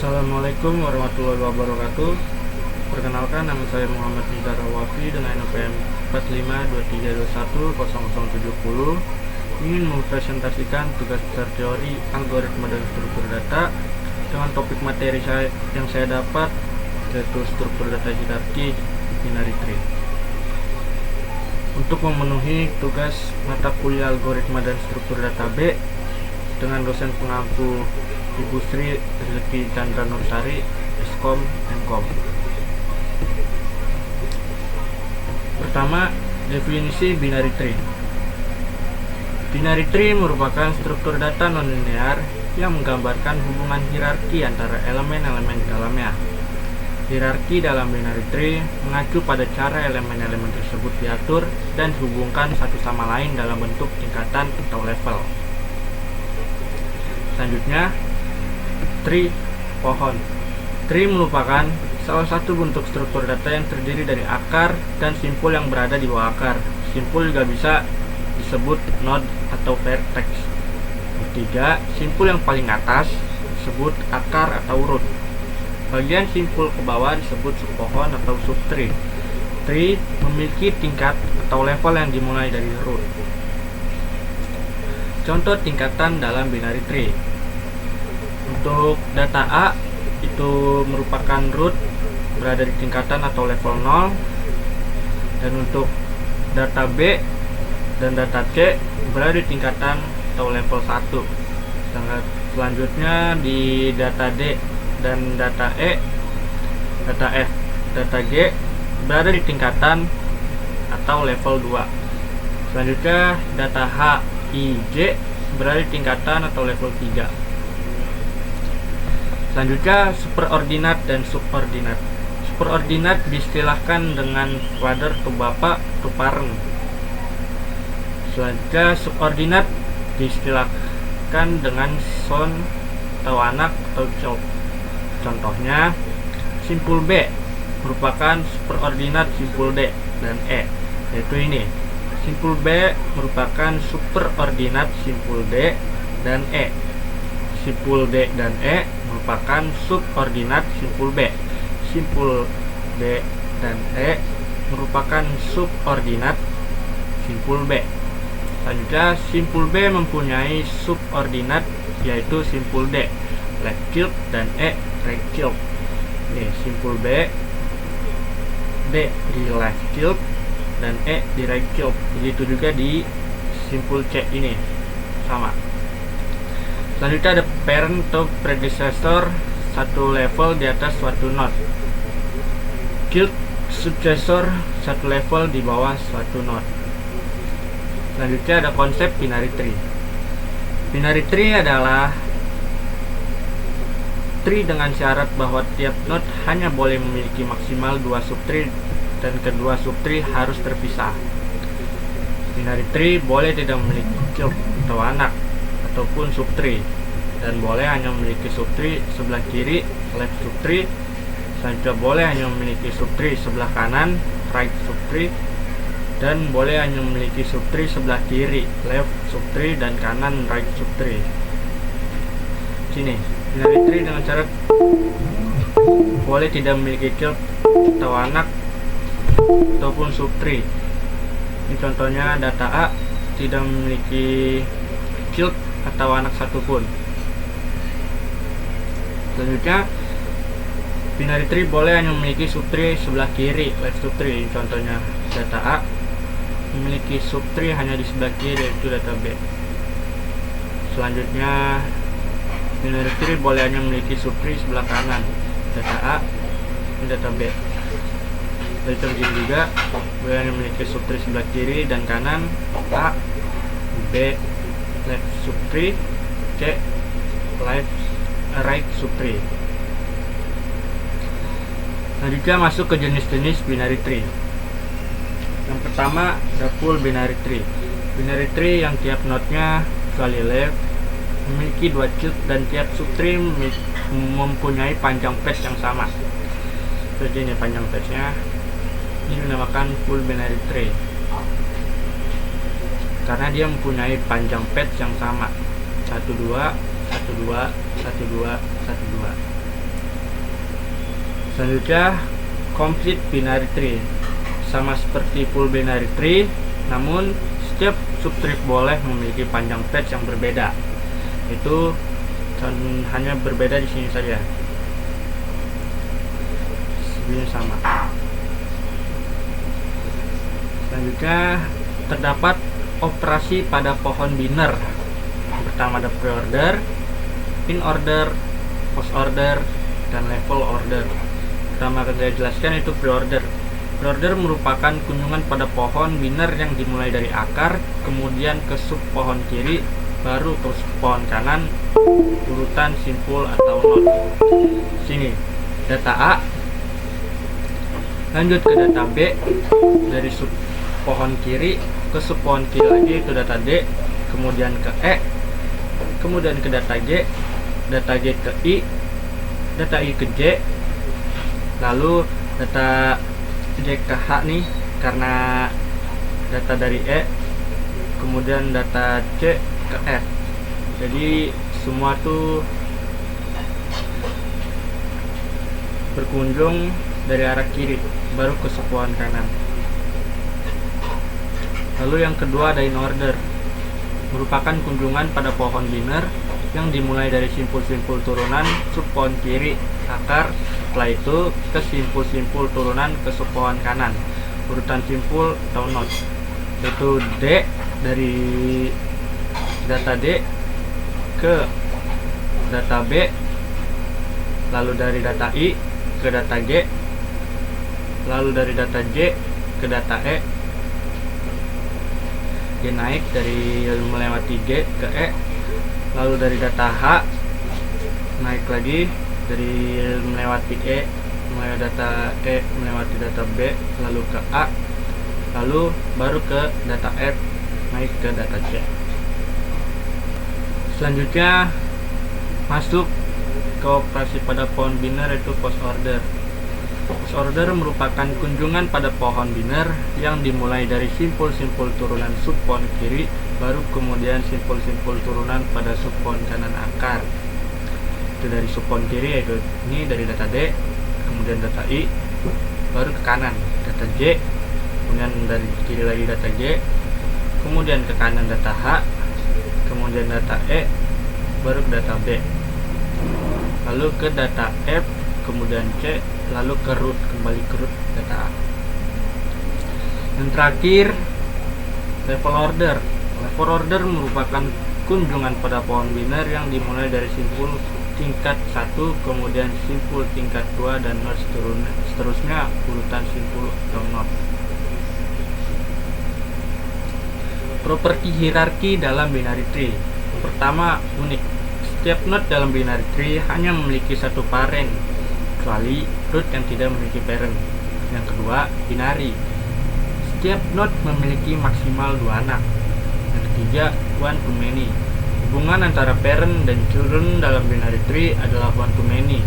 Assalamualaikum warahmatullahi wabarakatuh. Perkenalkan, nama saya Muhammad Nizar Wafi dengan NPM 4523210070. Ingin mempresentasikan tugas besar teori algoritma dan struktur data dengan topik materi yang saya dapat, yaitu struktur data hierarki binary tree. Untuk memenuhi tugas mata kuliah algoritma dan struktur data B dengan dosen pengampu Ibu Sri Rezeki Chandra Nursari, Eskom, Enkom. Pertama, definisi binary tree. Binary tree merupakan struktur data nonlinear yang menggambarkan hubungan hierarki antara elemen-elemen di dalamnya. Hierarki dalam binary tree mengacu pada cara elemen-elemen tersebut diatur dan dihubungkan satu sama lain dalam bentuk tingkatan atau level. Selanjutnya, tree, pohon. Tree merupakan salah satu bentuk struktur data yang terdiri dari akar dan simpul yang berada di bawah akar. Simpul juga bisa disebut node atau vertex. Ketiga, simpul yang paling atas disebut akar atau root. Bagian simpul ke bawah disebut subpohon atau subtree. Tree memiliki tingkat atau level yang dimulai dari root. Contoh tingkatan dalam binary tree. Untuk data A itu merupakan root berada di tingkatan atau level 0, dan untuk data B dan data C berada di tingkatan atau level 1. Selanjutnya di data D dan data E, data F, data G berada di tingkatan atau level 2. Selanjutnya data H, I, J berada di tingkatan atau level 3. Selanjutnya superordinat dan subordinat. Superordinat diistilahkan dengan father to bapak to parent. Selanjutnya subordinat diistilahkan dengan son atau anak atau child. Contohnya, simpul B merupakan superordinat simpul D dan E, yaitu ini. Simpul B merupakan superordinat simpul D dan E. Simpul D dan E merupakan subordinat simpul B. Simpul D dan E merupakan subordinat simpul B. Selanjutnya, simpul B mempunyai subordinat yaitu simpul D, left child, dan E, right child. Ini simpul B, D di left child dan E di right child. Begitu juga di simpul C ini, sama. Selanjutnya ada parent atau predecessor, satu level di atas suatu node. Child successor, satu level di bawah suatu node. Selanjutnya ada konsep binary tree. Binary tree adalah tree dengan syarat bahwa tiap node hanya boleh memiliki maksimal 2 subtree dan kedua subtree harus terpisah. Binary tree boleh tidak memiliki child atau anak ataupun subtree, dan boleh hanya memiliki subtree sebelah kiri, left subtree. Selanjutnya boleh hanya memiliki subtree sebelah kanan, right subtree, dan boleh hanya memiliki subtree sebelah kiri, left subtree, dan kanan, right subtree. Sini, binary tree dengan syarat boleh tidak memiliki child atau anak ataupun subtree. Ini contohnya data A tidak memiliki child atau anak satupun. Selanjutnya, binary tree boleh hanya memiliki subtree sebelah kiri, left subtree. Contohnya data A memiliki subtree hanya di sebelah kiri, yaitu data B. Selanjutnya, binary tree boleh hanya memiliki subtree sebelah kanan, data A, ini data B. Jadi begitu juga boleh hanya memiliki subtree sebelah kiri dan kanan, A, B, left subtree, C, right subtree. Selanjutnya masuk ke jenis-jenis binary tree. Yang pertama ada full binary tree. Binary tree yang tiap node-nya kecuali left memiliki 2 child dan tiap subtree mempunyai panjang patch yang sama. Jadi ini panjang patch-nya. Ini dinamakan full binary tree karena dia mempunyai panjang patch yang sama, 12 12 12 12. Selanjutnya complete binary tree, sama seperti full binary tree, namun setiap subtree boleh memiliki panjang patch yang berbeda. Itu hanya berbeda di sini saja. Ini sama. Selanjutnya terdapat operasi pada pohon binary. Pertama ada pre-order, in order, post order, dan level order. Pertama akan saya jelaskan itu pre-order. Pre-order merupakan kunjungan pada pohon binary yang dimulai dari akar, kemudian ke sub pohon kiri, baru ke sub pohon kanan, urutan simpul atau node. Sini data A, lanjut ke data B, dari sub pohon kiri ke sub pohon kiri lagi itu data D, kemudian ke E, kemudian ke data G ke I, data I ke J, lalu data J ke H nih karena data dari E, kemudian data C ke F. Jadi semua tuh berkunjung dari arah kiri baru ke pohon kanan. Lalu yang kedua ada in order, merupakan kunjungan pada pohon binary yang dimulai dari simpul-simpul turunan sub pohon kiri akar, setelah itu ke simpul-simpul turunan ke sub pohon kanan, urutan simpul atau node, yaitu D, dari data D ke data B, lalu dari data I ke data G, lalu dari data J ke data E. Dia naik dari melewati G ke E, lalu dari data H naik lagi dari melewati E, melewati data E, melewati data B, lalu ke A, lalu baru ke data F, naik ke data C. Selanjutnya masuk ke operasi pada pohon binary, itu post order. Post order merupakan kunjungan pada pohon binary yang dimulai dari simpul-simpul turunan sub pohon kiri, baru kemudian simpul-simpul turunan pada sub pohon kanan akar. Itu dari sub pohon kiri, yaitu ini dari data D, kemudian data I, baru ke kanan data J, kemudian dari kiri lagi data J, kemudian ke kanan data H, kemudian data E, baru ke data B, lalu ke data F, kemudian C, lalu ke root, kembali ke root data A. Yang terakhir level order. Level order merupakan kunjungan pada pohon binary yang dimulai dari simpul tingkat 1, kemudian simpul tingkat 2, dan node seterusnya urutan simpul atau node. Properti hierarki dalam binary tree. Yang pertama, unik. Setiap node dalam binary tree hanya memiliki satu parent, kecuali root yang tidak memiliki parent. Yang kedua, binary. Setiap node memiliki maksimal 2 anak. Yang ketiga, one to many. Hubungan antara parent dan children dalam binary tree adalah one to many,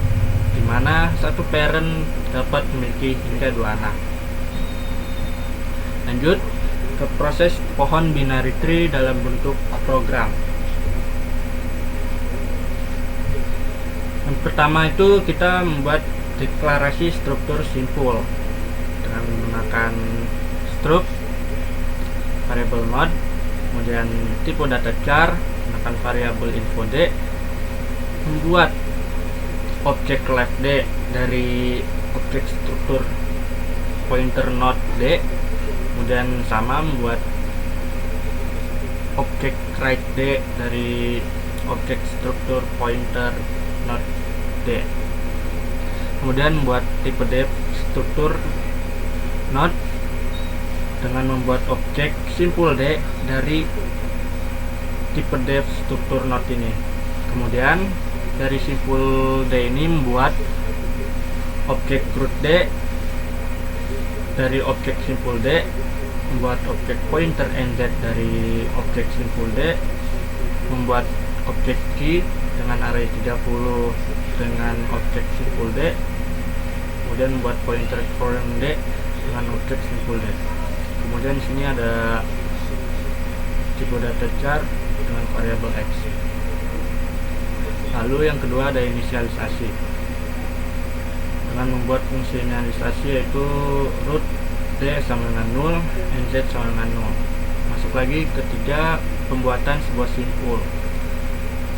di mana satu parent dapat memiliki hingga 2 anak. Lanjut ke proses pohon binary tree dalam bentuk program. Yang pertama itu kita membuat deklarasi struktur simpul dengan menggunakan struct variable node, kemudian tipe data char menggunakan variabel info D, membuat objek left D dari objek struktur pointer node D, kemudian sama membuat objek right D dari objek struktur pointer node D, kemudian membuat tipe def struktur node dengan membuat objek simpul D dari tipe def struktur node ini. Kemudian dari simpul D ini membuat objek root D dari objek simpul D, membuat objek pointer NZ dari objek simpul D, membuat objek key dengan array 30 dengan objek simpul D, kemudian membuat pointer foreign D dengan objek simpul D. Kemudian sini ada tipe data char dengan variabel X. Lalu yang kedua ada inisialisasi. dengan membuat fungsi inisialisasi yaitu root D sama dengan 0, NZ sama dengan 0. Masuk lagi ketiga, pembuatan sebuah simpul.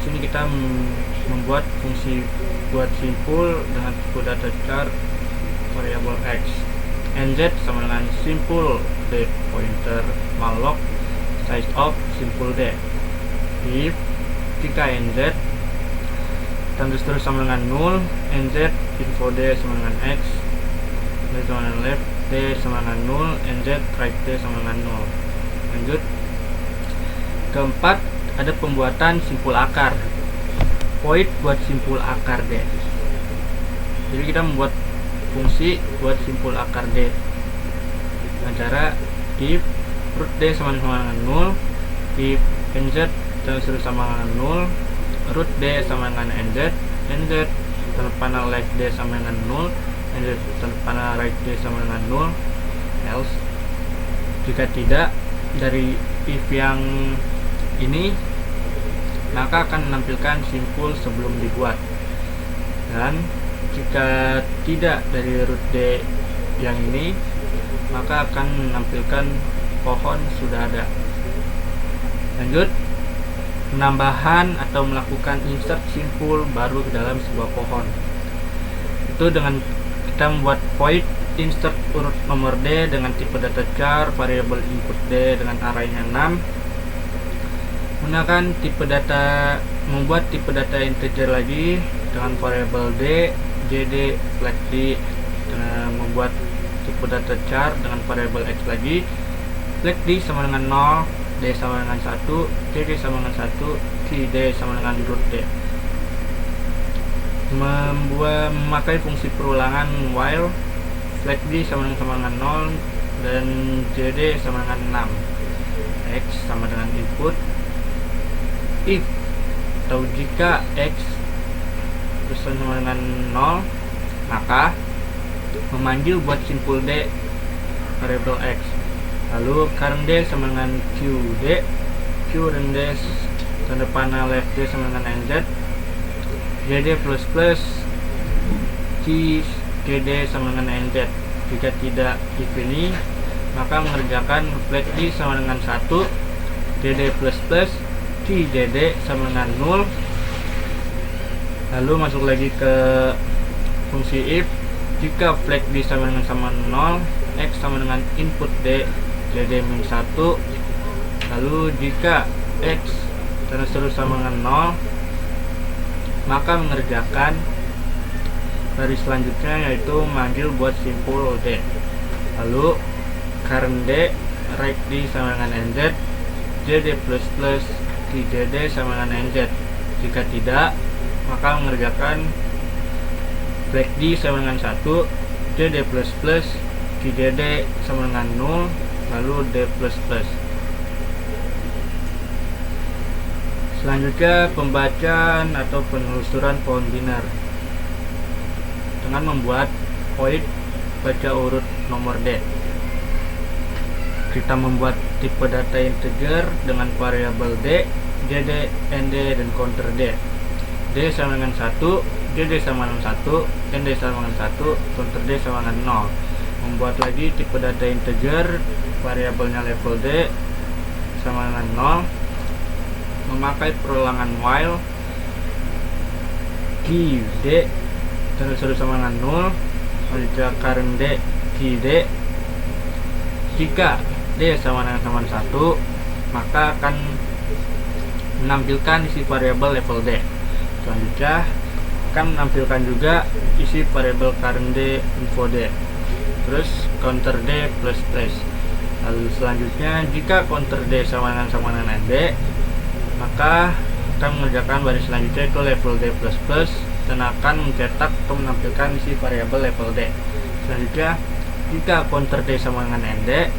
Sini kita membuat fungsi buat simpul dengan tipe data char variabel x. NZ sama dengan simpul D pointer malloc size of simpul D. If jika NZ tanda terus sama dengan 0, NZ info D sama dengan x, D sama dengan left D sama dengan 0, NZ right D sama dengan 0. Lanjut. Keempat, ada pembuatan simpul akar. Void buat simpul akar D. Jadi kita membuat fungsi buat simpul akar D dengan cara if root D sama dengan 0, if NZ terus sama dengan 0, root D sama dengan NZ, NZ tanda panah left D sama dengan 0, NZ tanda panah right D sama dengan 0, else. Jika tidak dari if yang ini, maka akan menampilkan simpul sebelum dibuat. Dan jika tidak dari root D yang ini, maka akan menampilkan pohon sudah ada. Lanjut. Penambahan atau melakukan insert simpul baru ke dalam sebuah pohon. Itu dengan kita membuat void insert urut nomor D dengan tipe data char variabel input D dengan arraynya 6. Gunakan tipe data, membuat tipe data integer lagi dengan variabel D, JD, flag D, dengan membuat tipe data char dengan variabel X lagi, flag D sama dengan 0, D sama dengan 1, JD sama dengan 1, TD sama dengan root D. Memakai fungsi perulangan while, flag D sama dengan 0 dan JD sama dengan 6. X sama dengan input. If atau jika X sama dengan 0, maka memanggil buat simpul D variabel X. Lalu current D sama dengan QD, Q dan D tanda panah left D sama dengan NZ, JD plus plus Q JD sama dengan NZ. Jika tidak if ini, maka mengerjakan flag D sama dengan 1, JD plus plus Q JD sama dengan 0. Lalu masuk lagi ke fungsi if. Jika flag D sama dengan 0, X sama dengan input D JD min 1. Lalu jika X terus sama dengan 0, maka mengerjakan baris selanjutnya yaitu manggil buat simpul D. Lalu current D, right D sama dengan NZ, JD plus plus TJD sama dengan NZ. Jika tidak, maka mengerjakan flag D sama dengan 1, JD plus plus TJD sama dengan 0, lalu D plus plus. Selanjutnya pembacaan atau penelusuran pohon biner dengan membuat void baca urut nomor D. Kita membuat tipe data integer dengan variabel D, JD, ND, dan counter D. D sama dengan 1, JD sama dengan 1, ND sama dengan 1, counter D sama dengan 0. Membuat lagi tipe data integer, variabelnya level D sama dengan 0. Memakai perulangan while key D terus sama dengan 0. Jika current D key D, jika D sama dengan 1, maka akan menampilkan isi variabel level D. Selanjutnya akan menampilkan juga isi variabel current D info D, terus counter D plus plus. Lalu selanjutnya jika counter D sama dengan D, maka akan mengerjakan baris selanjutnya itu level D plus plus dan akan mencetak atau menampilkan isi variabel level D. Selanjutnya jika counter D sama dengan ND,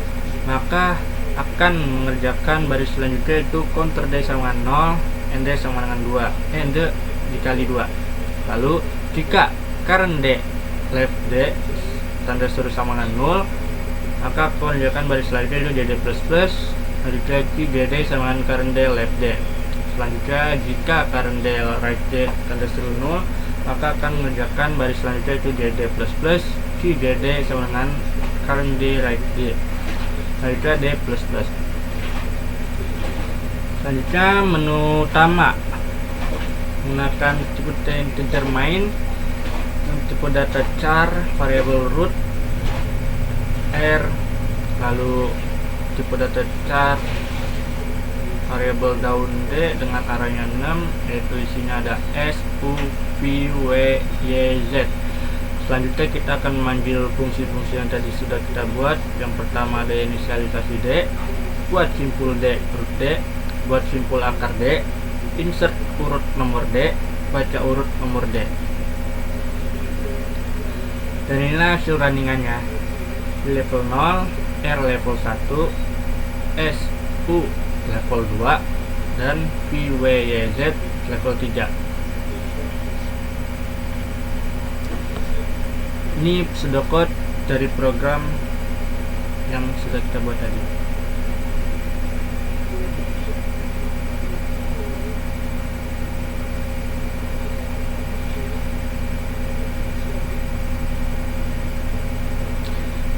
maka akan mengerjakan baris selanjutnya itu counter D sama dengan 0, ND sama dengan 2, ND dikali 2. Lalu jika current D left D tanda seru sama dengan 0, maka akan mengerjakan baris selanjutnya itu JD plus plus. Selanjutnya JD sama dengan current D left D. Selanjutnya, jika current D right D tanda seru 0, maka akan mengerjakan baris selanjutnya itu DD++, si DD sama dengan current D right D. Selanjutnya D++. Selanjutnya menu utama, menggunakan tipe integer main, tipe data char, variable root R, lalu tipe data char variable daun D dengan arraynya 6, yaitu isinya ada S, U, V, W, Y, Z. Selanjutnya kita akan memanggil fungsi-fungsi yang tadi sudah kita buat. Yang pertama ada inisialisasi D, buat simpul D urut D, buat simpul akar D, insert urut nomor D, baca urut nomor D. Dan inilah hasil runningannya. Level 0, R level 1, S, U level 2, dan PWYZ level 3. Ini pseudocode dari program yang sudah kita buat tadi.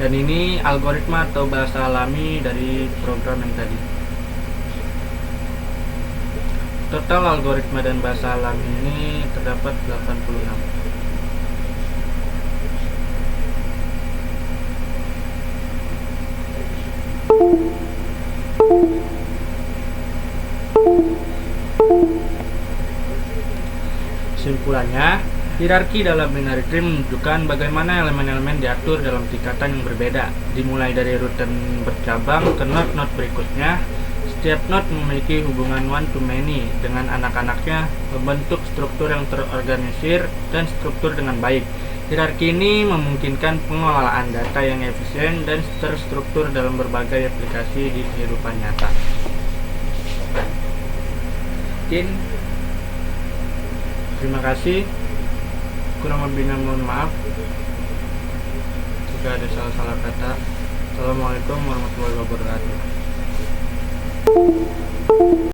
Dan ini algoritma atau bahasa alami dari program yang tadi. Total algoritma dan bahasa alami ini terdapat 86. Kesimpulannya, hierarki dalam binary tree menunjukkan bagaimana elemen-elemen diatur dalam tingkatan yang berbeda, dimulai dari root dan bercabang ke node-node berikutnya. Setiap node memiliki hubungan one to many dengan anak-anaknya, membentuk struktur yang terorganisir dan struktur dengan baik. Hierarki ini memungkinkan pengelolaan data yang efisien dan terstruktur dalam berbagai aplikasi di kehidupan nyata. Terima kasih. Kurang lebihnya mohon maaf jika ada salah-salah kata. Assalamualaikum warahmatullahi wabarakatuh.